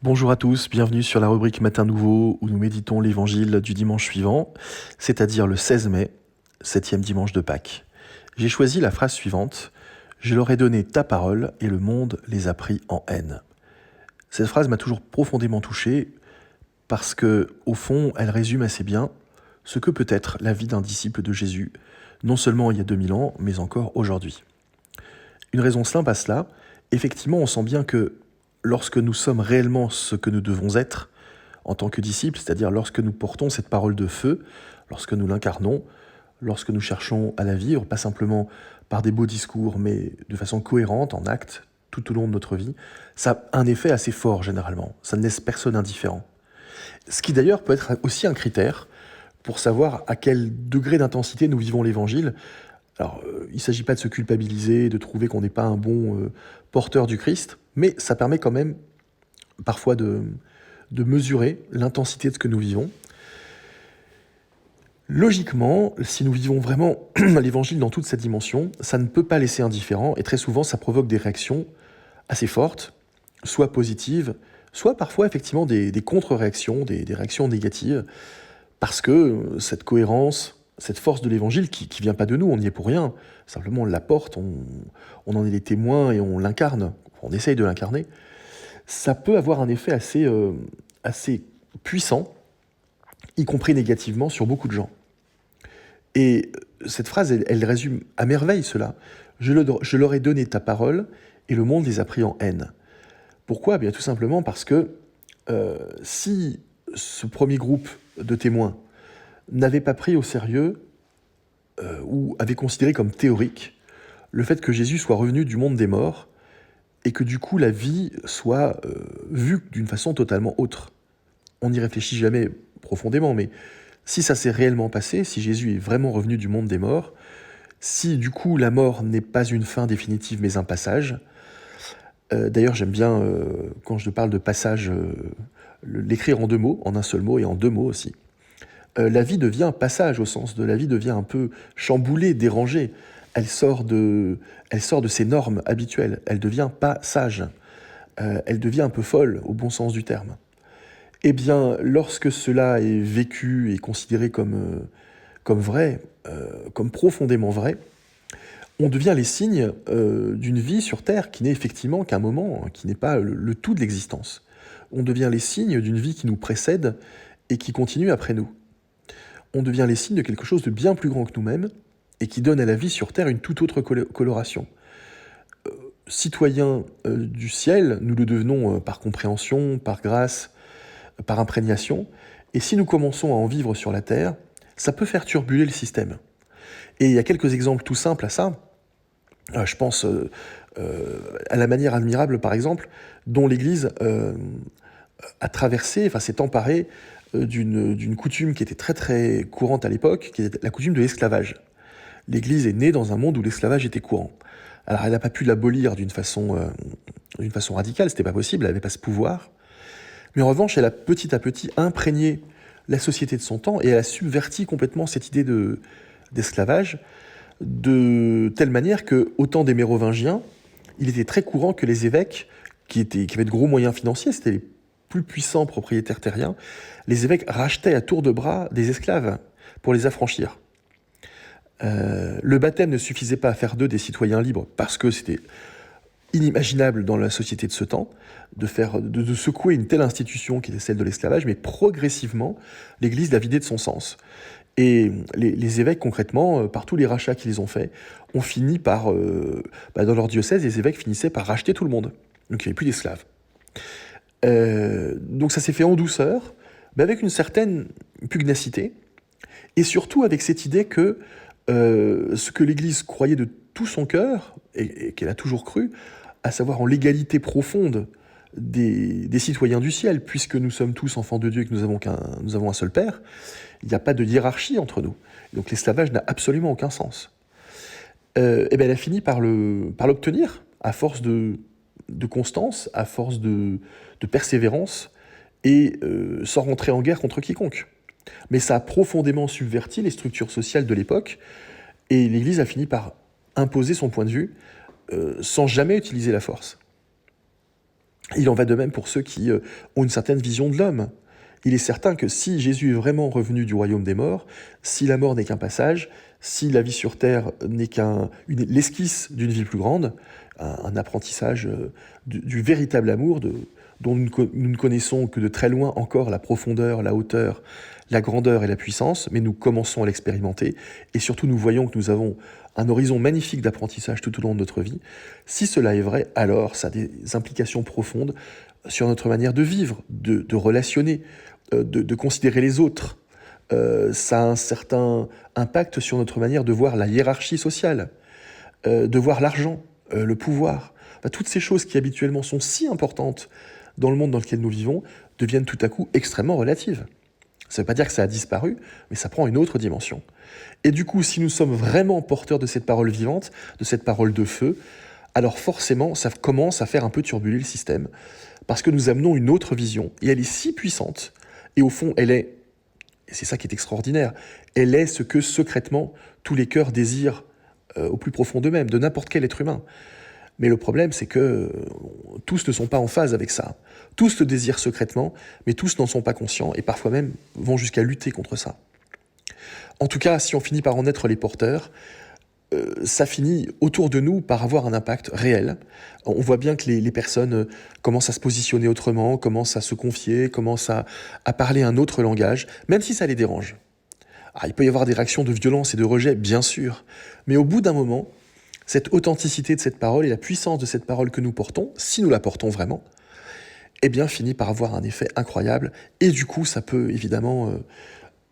Bonjour à tous, bienvenue sur la rubrique Matin Nouveau où nous méditons l'évangile du dimanche suivant, c'est-à-dire le 16 mai, 7e dimanche de Pâques. J'ai choisi la phrase suivante: Je leur ai donné ta parole et le monde les a pris en haine. Cette phrase m'a toujours profondément touché parce que, au fond, elle résume assez bien ce que peut être la vie d'un disciple de Jésus, non seulement il y a 2000 ans, mais encore aujourd'hui. Une raison simple à cela, effectivement, on sent bien que lorsque nous sommes réellement ce que nous devons être en tant que disciples, c'est-à-dire lorsque nous portons cette parole de feu, lorsque nous l'incarnons, lorsque nous cherchons à la vivre, pas simplement par des beaux discours, mais de façon cohérente, en actes, tout au long de notre vie, ça a un effet assez fort généralement. Ça ne laisse personne indifférent. Ce qui d'ailleurs peut être aussi un critère pour savoir à quel degré d'intensité nous vivons l'Évangile. Alors, il ne s'agit pas de se culpabiliser, de trouver qu'on n'est pas un bon porteur du Christ, mais ça permet quand même parfois de mesurer l'intensité de ce que nous vivons. Logiquement, si nous vivons vraiment l'Évangile dans toute cette dimension, ça ne peut pas laisser indifférent, et très souvent ça provoque des réactions assez fortes, soit positives, soit parfois effectivement des contre-réactions, des réactions négatives, parce que cette cohérence, cette force de l'Évangile qui ne vient pas de nous, on n'y est pour rien, simplement on l'apporte, on en est les témoins et on l'incarne, on essaye de l'incarner, ça peut avoir un effet assez puissant, y compris négativement, sur beaucoup de gens. Et cette phrase, elle résume à merveille cela. Je leur ai donné ta parole et le monde les a pris en haine. Pourquoi ? Bien tout simplement parce que si ce premier groupe de témoins n'avait pas pris au sérieux ou avait considéré comme théorique le fait que Jésus soit revenu du monde des morts et que du coup la vie soit vue d'une façon totalement autre. On n'y réfléchit jamais profondément, mais si ça s'est réellement passé, si Jésus est vraiment revenu du monde des morts, si du coup la mort n'est pas une fin définitive mais un passage, d'ailleurs j'aime bien quand je parle de passage, l'écrire en deux mots, en un seul mot et en deux mots aussi. La vie devient passage au sens de la vie devient un peu chamboulée, dérangée. Elle sort de ses normes habituelles, elle devient pas sage, elle devient un peu folle au bon sens du terme. Eh bien, lorsque cela est vécu et considéré comme vrai, comme profondément vrai, on devient les signes d'une vie sur Terre qui n'est effectivement qu'un moment, qui n'est pas le tout de l'existence. On devient les signes d'une vie qui nous précède et qui continue après nous. On devient les signes de quelque chose de bien plus grand que nous-mêmes et qui donne à la vie sur Terre une toute autre coloration. Citoyens du ciel, nous le devenons par compréhension, par grâce, par imprégnation, et si nous commençons à en vivre sur la Terre, ça peut faire turbuler le système. Et il y a quelques exemples tout simples à ça. Je pense à la manière admirable, par exemple, dont l'Église a traversé, enfin s'est emparée d'une coutume qui était très très courante à l'époque, qui était la coutume de l'esclavage. L'Église est née dans un monde où l'esclavage était courant. Alors elle n'a pas pu l'abolir d'une façon radicale, c'était pas possible, elle n'avait pas ce pouvoir. Mais en revanche, elle a petit à petit imprégné la société de son temps et elle a subverti complètement cette idée d'esclavage de telle manière qu'au temps des Mérovingiens, il était très courant que les évêques, qui avaient de gros moyens financiers, c'était les plus puissants propriétaires terriens, les évêques rachetaient à tour de bras des esclaves pour les affranchir. Le baptême ne suffisait pas à faire d'eux des citoyens libres parce que c'était inimaginable dans la société de ce temps de secouer une telle institution qui était celle de l'esclavage, mais progressivement, l'Église l'a vidée de son sens. Et les évêques, concrètement, par tous les rachats qu'ils ont faits, ont fini par, dans leur diocèse, les évêques finissaient par racheter tout le monde. Donc il n'y avait plus d'esclaves. Donc ça s'est fait en douceur, mais avec une certaine pugnacité, et surtout avec cette idée que ce que l'Église croyait de tout son cœur, et qu'elle a toujours cru, à savoir en l'égalité profonde des citoyens du ciel, puisque nous sommes tous enfants de Dieu et que nous avons un seul Père, il n'y a pas de hiérarchie entre nous. Donc l'esclavage n'a absolument aucun sens. Et bien elle a fini par l'obtenir, à force de constance, à force de persévérance, et sans rentrer en guerre contre quiconque. Mais ça a profondément subverti les structures sociales de l'époque, et l'Église a fini par imposer son point de vue sans jamais utiliser la force. Il en va de même pour ceux qui ont une certaine vision de l'homme. Il est certain que si Jésus est vraiment revenu du royaume des morts, si la mort n'est qu'un passage, si la vie sur terre n'est l'esquisse d'une vie plus grande, un apprentissage du véritable amour dont nous ne connaissons que de très loin encore la profondeur, la hauteur, la grandeur et la puissance, mais nous commençons à l'expérimenter, et surtout nous voyons que nous avons un horizon magnifique d'apprentissage tout au long de notre vie. Si cela est vrai, alors ça a des implications profondes sur notre manière de vivre, de relationner, de considérer les autres. Ça a un certain impact sur notre manière de voir la hiérarchie sociale, de voir l'argent, le pouvoir. Enfin, toutes ces choses qui habituellement sont si importantes dans le monde dans lequel nous vivons deviennent tout à coup extrêmement relatives. Ça ne veut pas dire que ça a disparu, mais ça prend une autre dimension. Et du coup, si nous sommes vraiment porteurs de cette parole vivante, de cette parole de feu, alors forcément, ça commence à faire un peu turbuler le système, parce que nous amenons une autre vision, et elle est si puissante, et au fond, elle est, et c'est ça qui est extraordinaire, elle est ce que secrètement tous les cœurs désirent au plus profond d'eux-mêmes, de n'importe quel être humain. Mais le problème, c'est que tous ne sont pas en phase avec ça. Tous le désirent secrètement, mais tous n'en sont pas conscients, et parfois même vont jusqu'à lutter contre ça. En tout cas, si on finit par en être les porteurs, ça finit autour de nous par avoir un impact réel. On voit bien que les personnes commencent à se positionner autrement, commencent à se confier, commencent à parler un autre langage, même si ça les dérange. Ah, il peut y avoir des réactions de violence et de rejet, bien sûr, mais au bout d'un moment, cette authenticité de cette parole et la puissance de cette parole que nous portons, si nous la portons vraiment, eh bien, finit par avoir un effet incroyable. Et du coup, ça peut évidemment,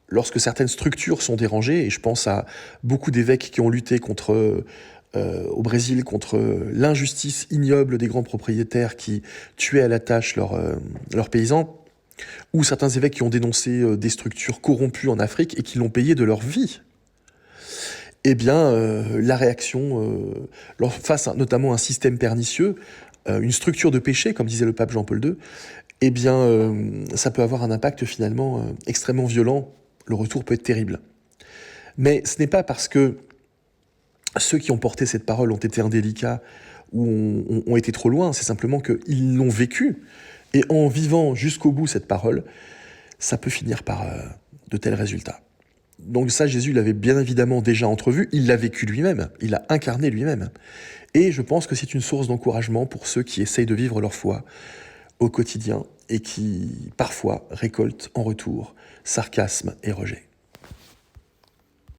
lorsque certaines structures sont dérangées, et je pense à beaucoup d'évêques qui ont lutté au Brésil contre l'injustice ignoble des grands propriétaires qui tuaient à la tâche leurs paysans, ou certains évêques qui ont dénoncé des structures corrompues en Afrique et qui l'ont payé de leur vie. Eh bien, la réaction, face notamment à un système pernicieux, une structure de péché, comme disait le pape Jean-Paul II, eh bien, ça peut avoir un impact finalement extrêmement violent. Le retour peut être terrible. Mais ce n'est pas parce que ceux qui ont porté cette parole ont été indélicats ou ont été trop loin, c'est simplement qu'ils l'ont vécu. Et en vivant jusqu'au bout cette parole, ça peut finir par de tels résultats. Donc ça, Jésus l'avait bien évidemment déjà entrevu, il l'a vécu lui-même, il l'a incarné lui-même. Et je pense que c'est une source d'encouragement pour ceux qui essayent de vivre leur foi au quotidien et qui, parfois, récoltent en retour sarcasme et rejet.